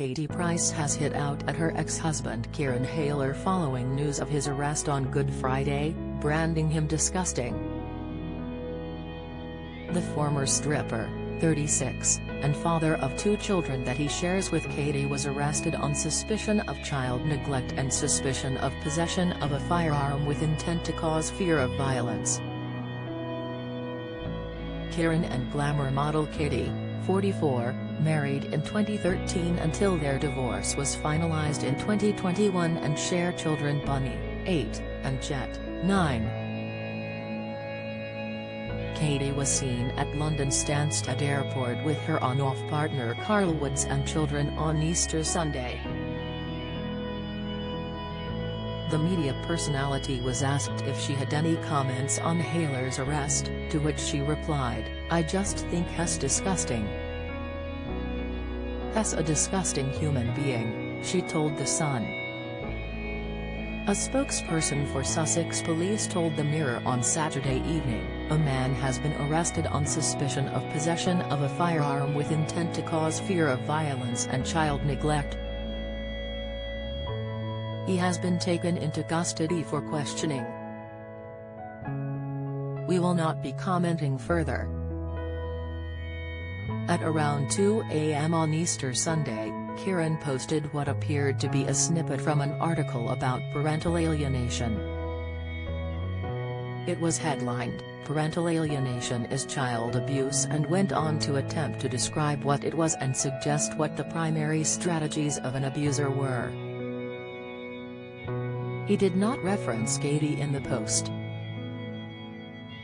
Katie Price has hit out at her ex-husband Kieran Hayler following news of his arrest on Good Friday, branding him disgusting. The former stripper, 36, and father of 2 children that he shares with Katie was arrested on suspicion of child neglect and suspicion of possession of a firearm with intent to cause fear of violence. Kieran and glamour model Katie, 44, married in 2013 until their divorce was finalized in 2021 and share children Bunny, 8, and Jet, 9. Katie was seen at London Stansted Airport with her on-off partner Carl Woods and children on Easter Sunday. The media personality was asked if she had any comments on Hayler's arrest, to which she replied, "I just think he's disgusting. He's a disgusting human being," she told The Sun. A spokesperson for Sussex Police told the Mirror on Saturday evening, "A man has been arrested on suspicion of possession of a firearm with intent to cause fear of violence and child neglect. He has been taken into custody for questioning. We will not be commenting further." At around 2 a.m. on Easter Sunday, Kieran posted what appeared to be a snippet from an article about parental alienation. It was headlined, "Parental alienation is child abuse," and went on to attempt to describe what it was and suggest what the primary strategies of an abuser were. He did not reference Katie in the post.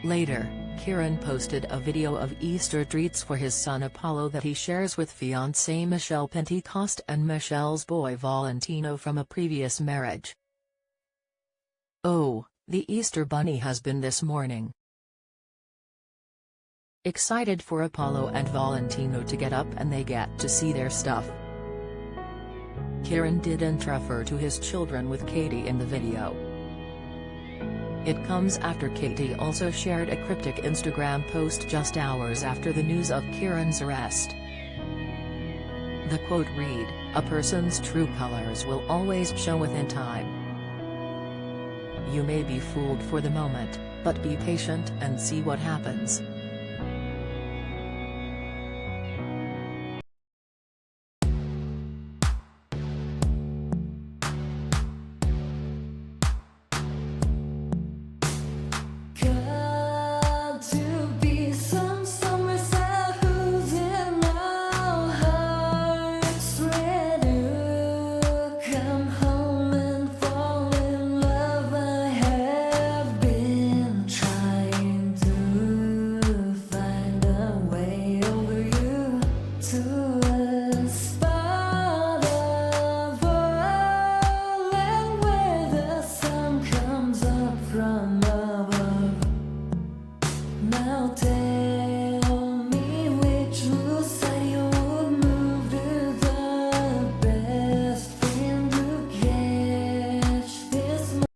Later, Kieran posted a video of Easter treats for his son Apollo that he shares with fiancée Michelle Pentecost and Michelle's boy Valentino from a previous marriage. "Oh, the Easter bunny has been this morning. Excited for Apollo and Valentino to get up and they get to see their stuff." Kieran didn't refer to his children with Katie in the video. It comes after Katie also shared a cryptic Instagram post just hours after the news of Kieran's arrest. The quote read, "A person's true colors will always show within time. You may be fooled for the moment, but be patient and see what happens." Now